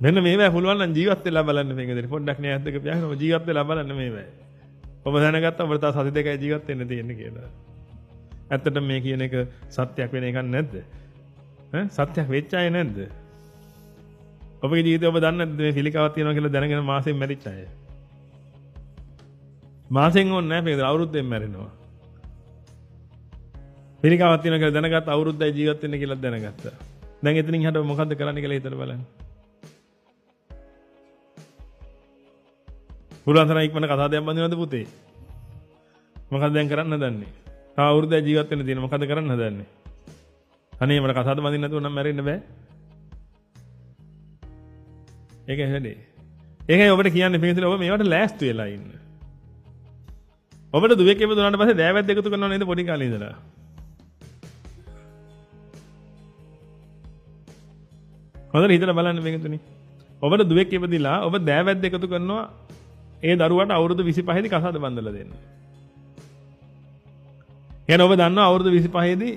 මෙන්න මේවැ පුළුවන් නම් ජීවත් වෙලා බලන්න මේකද පොඩ්ඩක් නේ ඇද්දක පියාගෙන ඔබ ජීවත් වෙලා බලන්න මේවැ. ඔබ දැනගත්තා ඔබට තව සති දෙකයි ජීවත් වෙන්න තියෙන්නේ කියලා. ඇත්තටම මේ කියන එක සත්‍යයක් වෙන එකක් නැද්ද? සත්‍යයක් වෙච්ච අය නැද්ද? ඔබගේ ජීවිතේ ඔබ දන්නේ නැද්ද මේ පිළිකාවක් තියෙනවා කියලා දැනගෙන මාසෙන් මැරිච්ච අය? මාසෙන් ඕනේ නැහැ මේක අවුරුද්දෙන් මැරෙනවා. පිළිකාවක් තියෙනවා කියලා දැනගත්ත අවුරුද්දයි ජීවත් වෙන්න කියලා දැනගත්තා. දැන් එතනින් හට මොකද්ද කරන්න කියලා හිතලා බලන්න. පුළුවන් තරම් ඉක්මන කතාවක් බඳිනවද පුතේ? මොකක්ද දැන් කරන්න හදන්නේ? තව අවුරුද්දක් ජීවත් වෙන්න තියෙන මොකද කරන්න හදන්නේ? අනේ මට කතාවක් බඳින්න නැතුව නම් මැරෙන්න බෑ. ඒකයි හැදේ. ඒකයි ඔබට කියන්නේ පිටින් ඔබ මේවට ලෑස්ති වෙලා ඉන්න. ඔබට දුවෙක් ඉපදුනාට පස්සේ දෑවැද්ද එකතු කරනව නේද පොඩි කාලේ ඉඳලා? හොඳට හිතලා බලන්න මේකතුනේ. ඔබට දුවෙක් ඉපදිලා ඔබ දෑවැද්ද එකතු කරනවා ඒ දරුවාට අවුරුදු 25 දී කසාද බඳලා දෙන්න. එහෙනම් ඔබ දන්නවා අවුරුදු 25 දී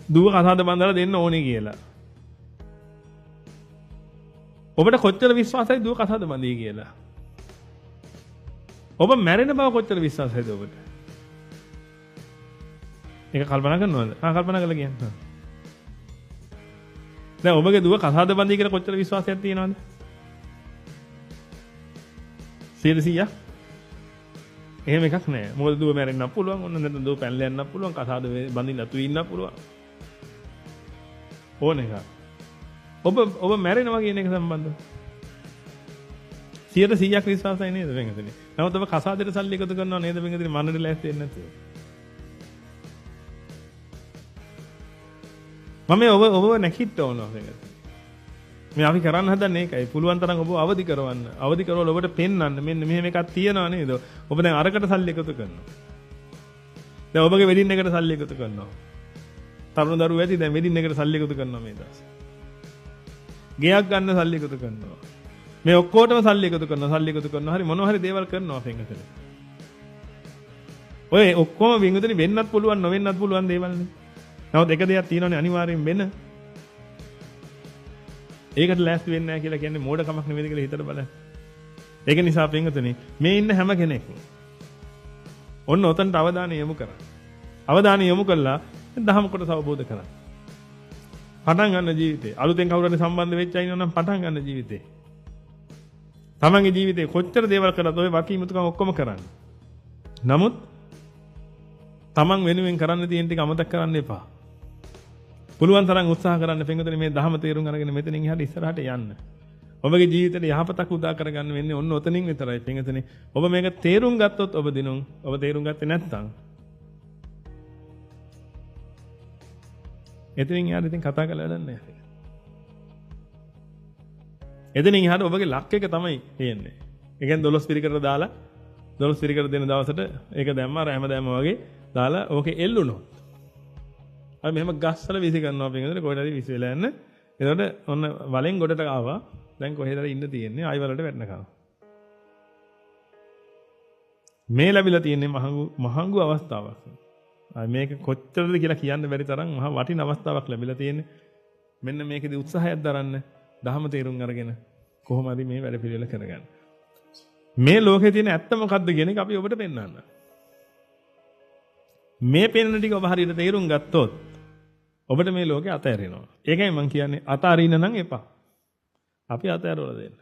දුව කසාද බඳලා දෙන්න ඕනේ කියලා. ඔබට කොච්චර විශ්වාසයි දුව කසාද බඳී කියලා? ඔබ මැරෙන බව කොච්චර විශ්වාසයිද ඔබට? ඒක කල්පනා කරනවද? කල්පනා කරලා කියන්න. දැන් ඔබගේ දුව කසාද බඳී කියලා කොච්චර විශ්වාසයක් තියෙනවද? 100%? එහෙම එකක් නෑ. මොකද දුව මැරෙන්නත් පුළුවන්, ඔන්න නැත්නම් දුව පැනලා යන්නත් පුළුවන්, කසාද බඳින්න නැතුව ඉන්නත් පුළුවන්. ඕන එක. ඔබ මැරෙනවා කියන එක සම්බන්ධව 100%ක් විශ්වාසයි නේද වෙනකදී? නමුත් ඔබ කසාදෙට සල්ලි එකතු කරනවා නේද වෙනකදී මරණයට ලෑස්ති වෙන්නේ නැතුව? මම ඔබ නැකිට ඕනවා වෙනකදී. මේ අපි කරන්න හදන්නේ ඒකයි. පුළුවන් තරම් ඔබ අවදි කරවන්න. අවදි කරවල ඔබට පෙන්වන්න මෙන්න මෙහෙම එකක් තියෙනවා නේද? ඔබ දැන් අරකට සල්ලි එකතු කරනවා. දැන් ඔබගේ වෙඩින් එකට සල්ලි එකතු කරනවා. තරුණ දරුවෝ ඇති දැන් වෙඩින් එකට සල්ලි එකතු කරනවා මේ දවස්. ගෙයක් ගන්න සල්ලි එකතු කරනවා. මේ ඔක්කොටම සල්ලි එකතු කරනවා. හරි මොනවා හරි දේවල් කරනවා වෙනකදී. ඔය ඔක්කොම වින්දුනි වෙන්නත් පුළුවන් නොවෙන්නත් පුළුවන් දේවල් නේ. නමුත් එක දෙයක් තියෙනවානේ අනිවාර්යෙන් වෙන. ඒකට ලෑස්ති වෙන්නේ නැහැ කියලා කියන්නේ මෝඩකමක් නෙවෙයි කියලා හිතලා බලන්න. ඒක නිසා පින්වතුනි මේ ඉන්න හැම කෙනෙක්ම ඔන්න ඔතනට අවධානය යොමු කරන්න. අවධානය යොමු කළා දහම කොටස අවබෝධ කරගන්න. පටන් ගන්න ජීවිතේ. අලුතෙන් කවුරු හරි සම්බන්ධ වෙච්ච අය ඉන්නවා නම් පටන් ගන්න ජීවිතේ. තමන්ගේ ජීවිතේ කොච්චර දේවල් කරත් ඔය වකීමුතුකම් ඔක්කොම කරන්න. නමුත් තමන් වෙනුවෙන් කරන්න තියෙන ටික අමතක කරන්න එපා. පුළුවන් තරම් උත්සාහ කරන්න පින්වතුනි මේ ධහම තේරුම් අරගෙන මෙතනින් එහාට ඉස්සරහට යන්න. ඔබගේ ජීවිතේට යහපතක් උදා කරගන්න වෙන්නේ ඔන්න ඔතනින් විතරයි පින්වතුනි. ඔබ මේක තේරුම් ගත්තොත් ඔබ දිනුම්. ඔබ තේරුම් ගත්තේ නැත්නම් එතනින් එහාට ඉතින් කතා කරලා වැඩක් නැහැ. එතනින් එහාට ඔබගේ ලක් එක තමයි තියෙන්නේ. ඒ කියන්නේ 12 පිරිකරට දාලා 12 පිරිකර දෙන දවසට ඒක දැම්මා හැමදාම වගේ දාලා ඕකේ එල්ලුණොත් අර මෙහෙම ගස්සල විසි කරනවා පින්වතුනි කොහෙද හරි විසි වෙලා යන්න. එතකොට ඔන්න වලෙන් ගොඩට ආවා. දැන් කොහෙද ඉන්න තියෙන්නේ? ආයි වලට වැටෙනකම්. මේ ලැබිලා තියෙන්නේ මහඟු අවස්ථාවක්. මේක කොච්චරද කියලා කියන්න බැරි තරම් මහා වටින අවස්ථාවක් ලැබිලා තියෙන්නේ. මෙන්න මේකෙදි උත්සාහයක් දරන්න. ධහම තේරුම් අරගෙන කොහොම හරි මේ වැඩ පිළිවෙල කරගන්න. මේ ලෝකේ තියෙන ඇත්ත මොකද්ද කියන එක අපි ඔබට පෙන්වන්න. මේ පෙන්වන ටික ඔබ හරියට තේරුම් ගත්තොත් ඔබට මේ ලෝකේ අතහැරෙනවා. ඒකයි මම කියන්නේ අතාරින්න නම් එපා. අපි අතහැරවල දෙන්න.